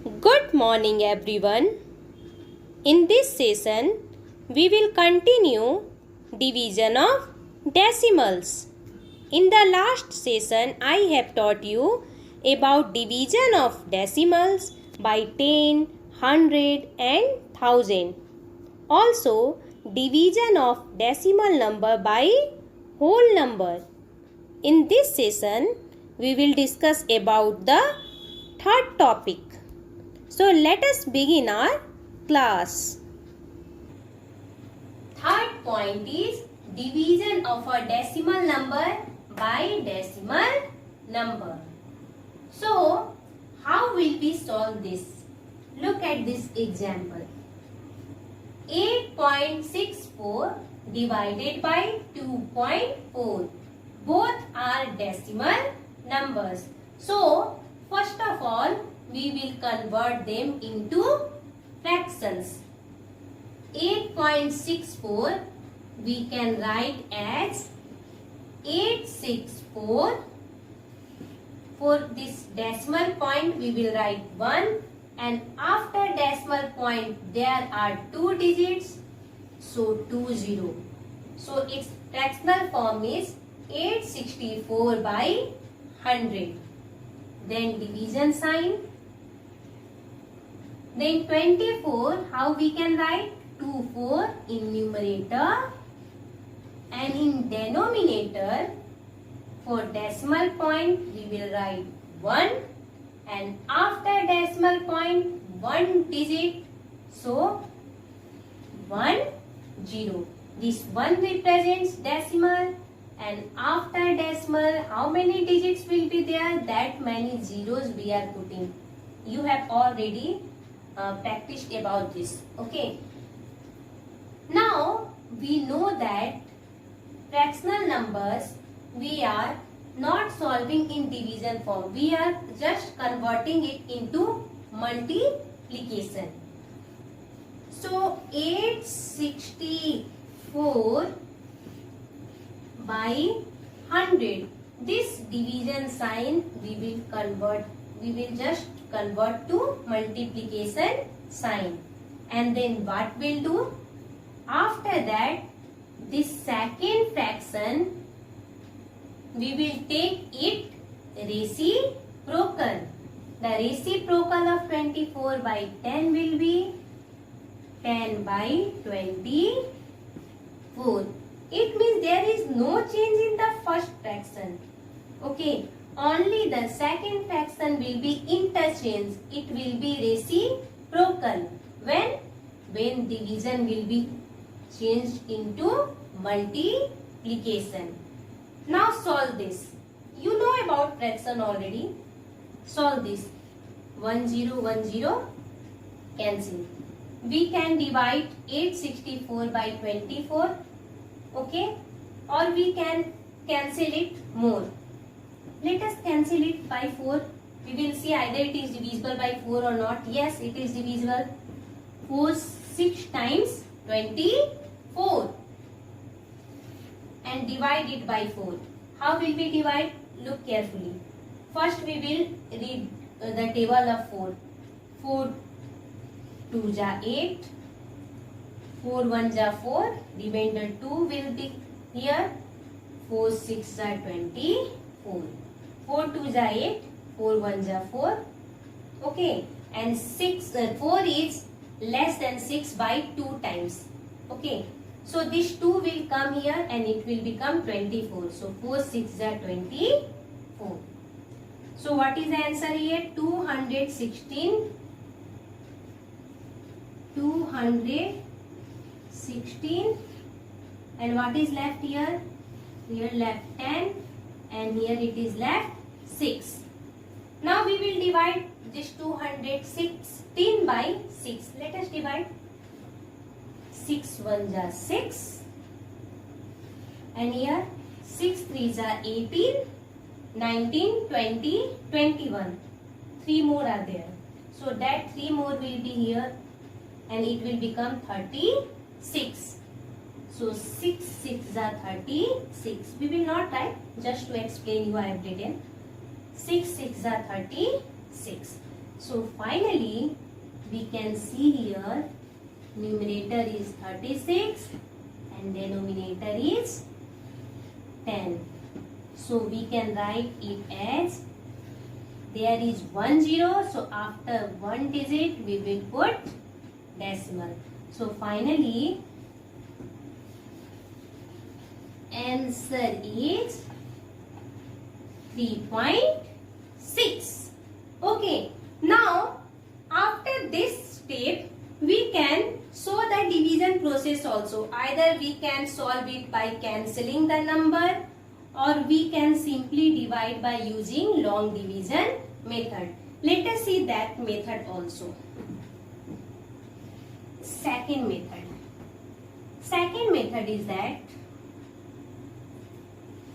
Good morning, everyone. In this session, we will continue division of decimals. In the last session, I have taught you about division of decimals by 10, 100 and 1000. Also, division of decimal number by whole number. In this session, we will discuss about the third topic. So let us begin our class. Third point is division of a decimal number by decimal number. So how will we solve this? Look at this example. 8.64 divided by 2.4. Both are decimal numbers. So first of all, we will convert them into fractions. 8.64 we can write as 864. For this decimal point we will write 1, and after decimal point there are 2 digits, so 20. So its fractional form is 864 by 100. Then division sign. Then 24, how we can write? 24 in numerator, and in denominator for decimal point we will write 1, and after decimal point 1 digit, so 1 0. This 1 represents decimal, and after decimal how many digits will be there? That many zeros we are putting. You have already practiced about this. Okay. Now we know that fractional numbers we are not solving in division form. We are just converting it into multiplication. So 864 by 100. This division sign we will just convert to multiplication sign. And then what we'll do? After that, this second fraction we will take it reciprocal. The reciprocal of 24 by 10 will be 10 by 24. It means there is no change in the first fraction. Okay. Only the second fraction will be interchanged. It will be reciprocal. When division will be changed into multiplication. Now solve this. You know about fraction already. Solve this. 1 0 1 0 cancel. We can divide 864 by 24. Okay. Or we can cancel it more. Let us cancel it by 4. We will see either it is divisible by 4 or not. Yes, it is divisible. 4 6 times 24. And divide it by 4. How will we divide? Look carefully. First we will read the table of 4. 4 2 ja 8. 4 1 ja 4. Remainder 2 will be here. 4 6 ja 24. 4 2 ja 8, 4 1 ja 4. Okay, and 4 is less than 6 by 2 times. Okay, so this 2 will come here and it will become 24. So 4 6 ja 24. So what is the answer here? 216. 216. And what is left here? Here left 10. And here it is left 6. Now we will divide this 216 by 6. Let us divide. 6 1 ja 6. And here 6 3 ja 18, 19, 20, 21. 3 more are there. So that 3 more will be here and it will become 36. So 6 6 are 36. We will not write, just to explain you I have written. 6 6 are 36. So finally we can see here numerator is 36 and denominator is 10. So we can write it as, there is 1 0, so after one digit we will put decimal. So finally answer is 3.6. Okay, now after this step we can show the division process also. Either we can solve it by cancelling the number, or we can simply divide by using long division method. Let us see that method also. Second method is that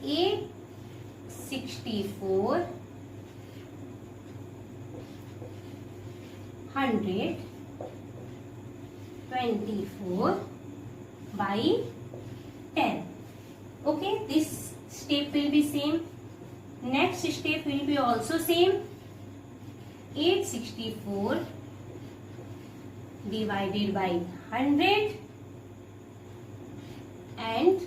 864 124 by 10. Okay, this step will be same. Next step will be also same. 864 divided by 100 and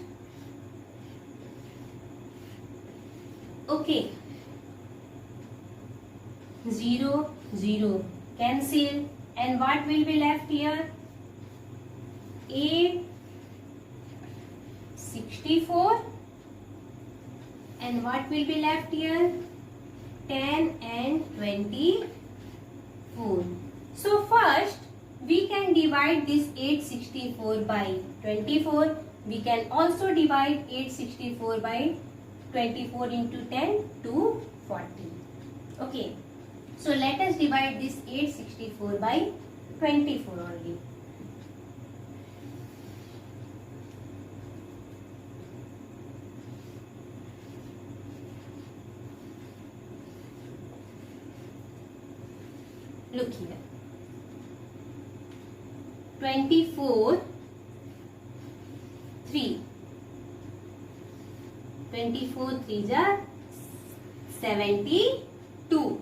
okay, 0 0 cancel, and what will be left here? 864, and what will be left here? 10 and 24. So first we can divide this 864 by 24. We can also divide 864 by 24 into 10 to 40. Okay, so let us divide this 864 by 24 only. Look here. 24 3. 24 3s are 72.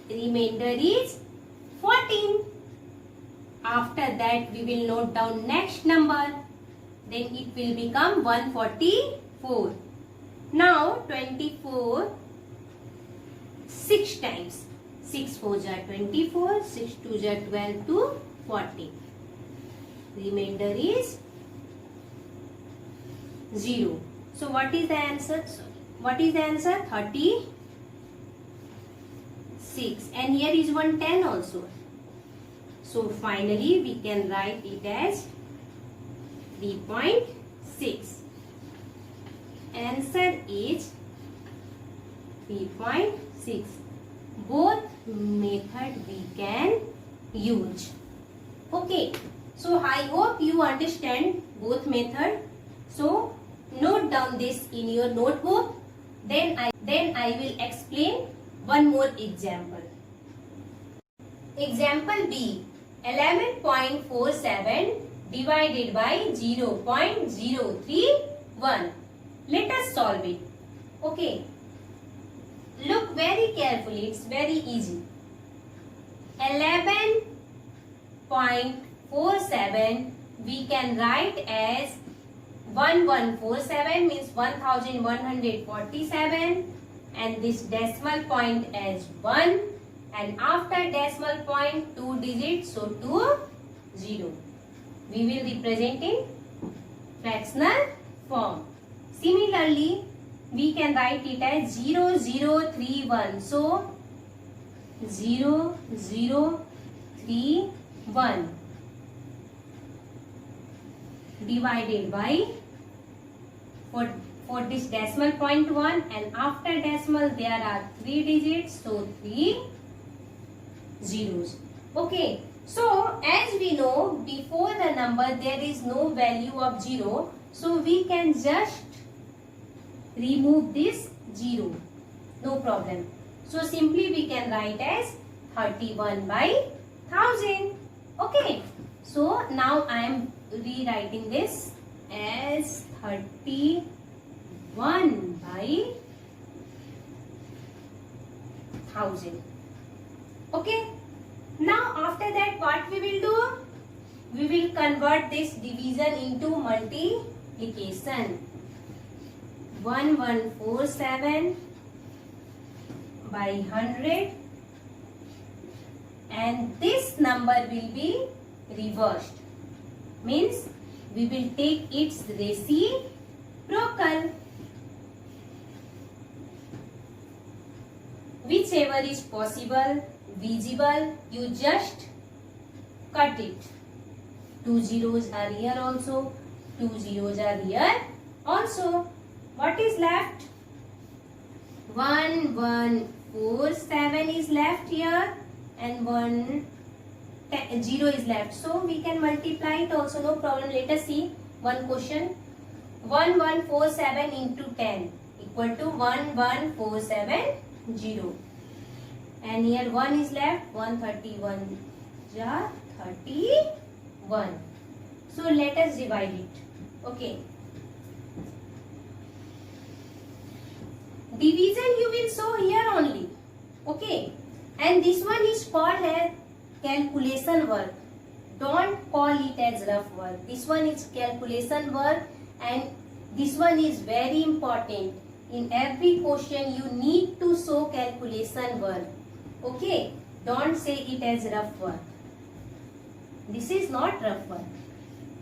Remainder is 14. After that we will note down next number. Then it will become 144. Now 24 6 times. 6 4s are 24, 6 2s are 12 to 40. Remainder is 0. So what is the answer? What is the answer? 36. And here is 110 also. So finally we can write it as 3.6. Answer is 3.6. Both method we can use. Okay, so I hope you understand both method. So note down this in your notebook. Then I will explain one more example. Example B, 11.47 divided by 0.031. Let us solve it. Okay. Look very carefully, it's very easy. 11.47 we can write as 1147 means 1147, and this decimal point as 1, and after decimal point 2 digits, so 2 0. We will represent in fractional form. Similarly, we can write it as 0031. So 0031 divided by, for this decimal point 1, and after decimal there are 3 digits, so 3 zeros. Okay, so as we know, before the number there is no value of 0, so we can just remove this 0, no problem. So simply we can write as 31 by 1000. Okay, so now I am rewriting this as 31 by 1000. Okay. Now after that what we will do? We will convert this division into multiplication. 1147 by 100, and this number will be reversed. Means we will take its reciprocal. Whichever is possible, visible, you just cut it. 2 zeros are here also, 2 zeros are here also. What is left? 1147 is left here, and 0 is left. So we can multiply it also, no problem. Let us see one question. 1147 into 10 equal to 11470. And here 1 is left, 131 ja 31. So let us divide it. Okay. Division you will show here only. Okay. And this one is called as calculation work. Don't call it as rough work. This one is calculation work, and this one is very important. In every question you need to show calculation work. Okay. Don't say it as rough work. This is not rough work.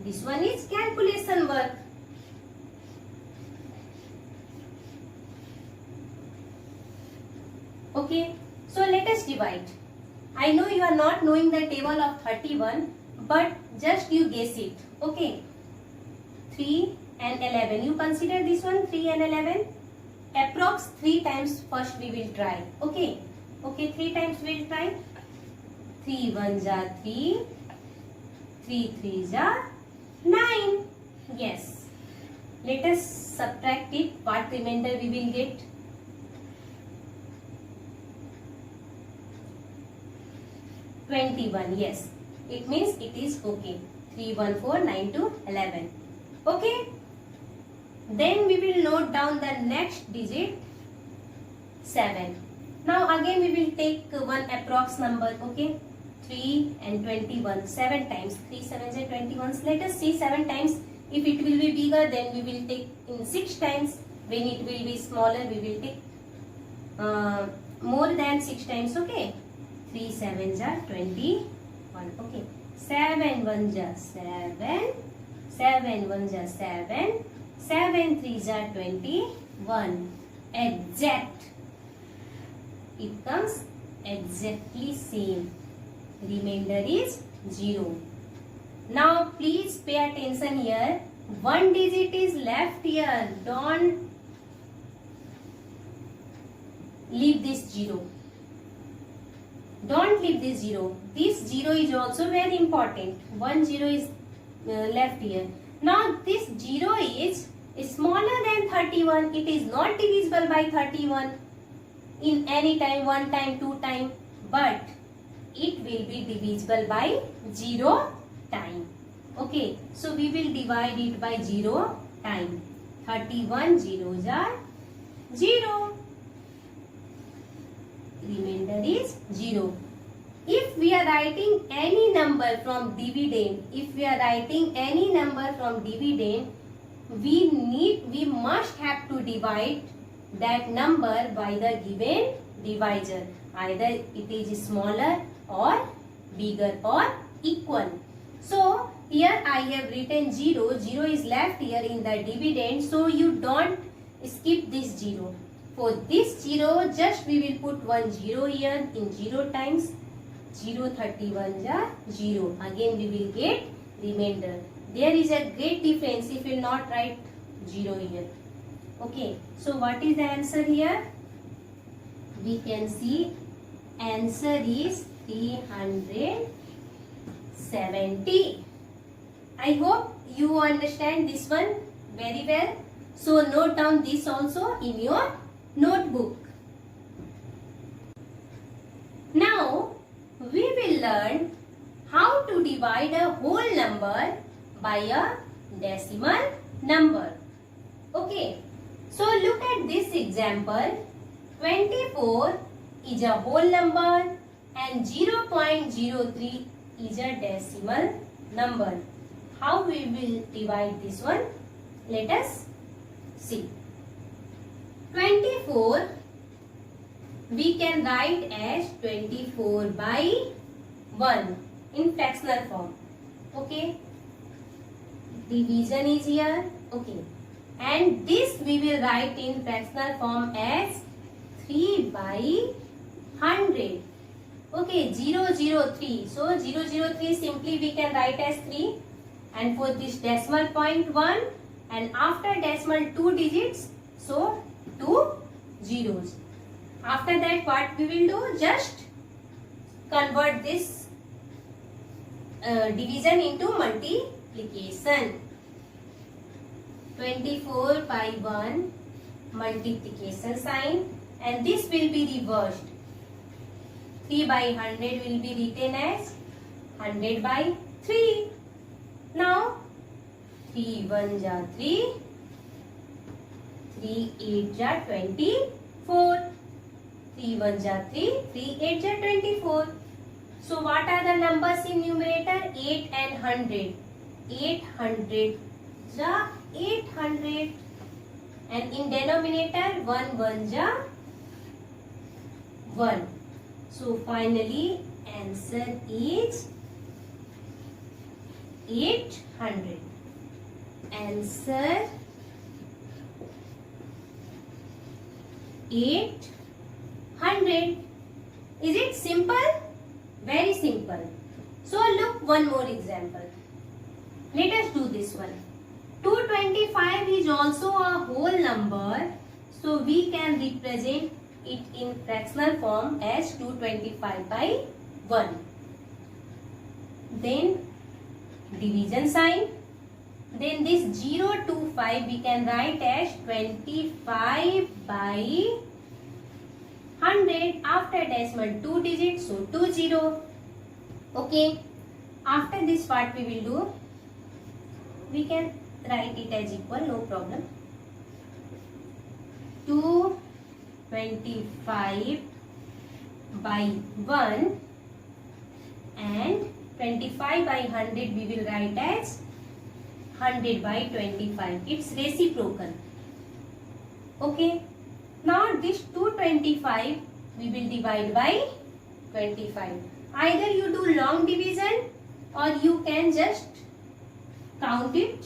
This one is calculation work. Okay. So let us divide. I know you are not knowing the table of 31, but just you guess it. Okay. 3 and 11. You consider this one 3 and 11. Approx 3 times first we will try. Okay. Okay, 3 times we will try. 3 1 ja 3. 3 3 ja 9. Yes. Let us subtract it. What remainder we will get? 21. Yes. It means it is okay. 3 1 4 9 2 11. Okay. Then we will note down the next digit 7. Now again we will take one approx number. Okay. 3 and 21. 7 times. 3 7s are 21. Let us see 7 times. If it will be bigger, then we will take in 6 times. When it will be smaller, we will take more than 6 times. Okay. 3 7s are 21. Okay. 7 1s are 7. 7 1s are 7. 7 3s are 21. Exact. It comes exactly same. Remainder is 0. Now please pay attention here. One digit is left here. Don't leave this 0. Don't leave this 0. This 0 is also very important. 1 0 is left here. Now this 0 is smaller than 31. It is not divisible by 31 in any time, 1 time, 2 time, but it will be divisible by 0 time. Okay, so we will divide it by 0 time. 31 zeros are 0. Remainder is 0. If we are writing any number from dividend, we must have to divide that number by the given divisor. Either it is smaller or bigger or equal. So here I have written 0. 0 is left here in the dividend. So you don't skip this 0. For this 0, just we will put 1 0 here in 0 times. 0 31 ja 0. Again we will get remainder. There is a great difference if you will not write 0 here. Okay. So what is the answer here? We can see answer is 370. I hope you understand this one very well. So note down this also in your notebook. Now we will learn how to divide a whole number by a decimal number. Okay. So look at this example. 24 is a whole number. and 0.03 is a decimal number. How we will divide this one? Let us see. 24 we can write as 24 by 1 in fractional form. Okay. Division is here. Okay. And this we will write in fractional form as 3 by 100. Okay, 003. So 003 simply we can write as 3. And for this decimal point 1. And after decimal 2 digits. So 2 zeros. After that what we will do? Just convert this division into multiplication. 24 by 1 multiplication sign, and this will be reversed. 3 by 100 will be written as 100 by 3. Now 3 1 ja 3, 3 8 ja 24. 3 1 ja 3, 3 8 ja 24. So what are the numbers in numerator? 8 and 100. 800 ja 800. And in denominator 1 1 ja 1. So finally answer is 800. Answer 800. Is it simple? Very simple. So look one more example. Let us do this one. 225 is also a whole number. So we can represent it in fractional form as 225 by 1. Then division sign. Then this 025 we can write as 25 by 100. After decimal 2 digits, so 20. Okay. After this what we will do? We can write it as equal, no problem. 225 by 1 and 25 by 100 we will write as 100 by 25. It's reciprocal. Okay. Now this 225 we will divide by 25. Either you do long division or you can just count it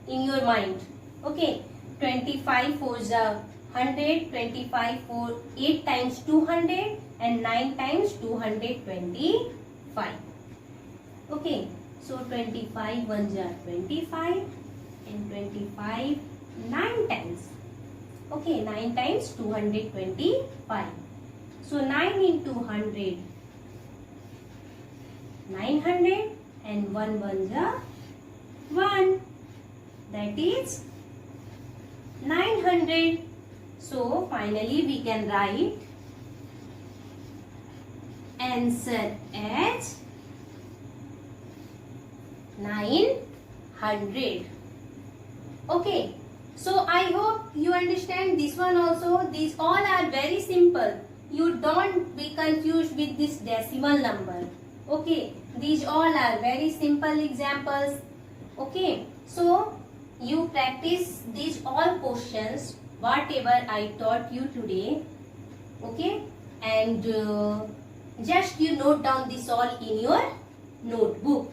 in your mind. Okay. 25 for the 100, 25 for 8 times 200 and 9 times 225. Okay. So 25 1s are 25 and 25 9 times. Okay, 9 times 225. So 9 into 100, 900 and 1 1s are 1. That is 900. So finally we can write answer as 900. Okay. So I hope you understand this one also. These all are very simple. You don't be confused with this decimal number. Okay. These all are very simple examples. Okay. So you practice these all questions whatever I taught you today. Okay. And just you note down this all in your notebook.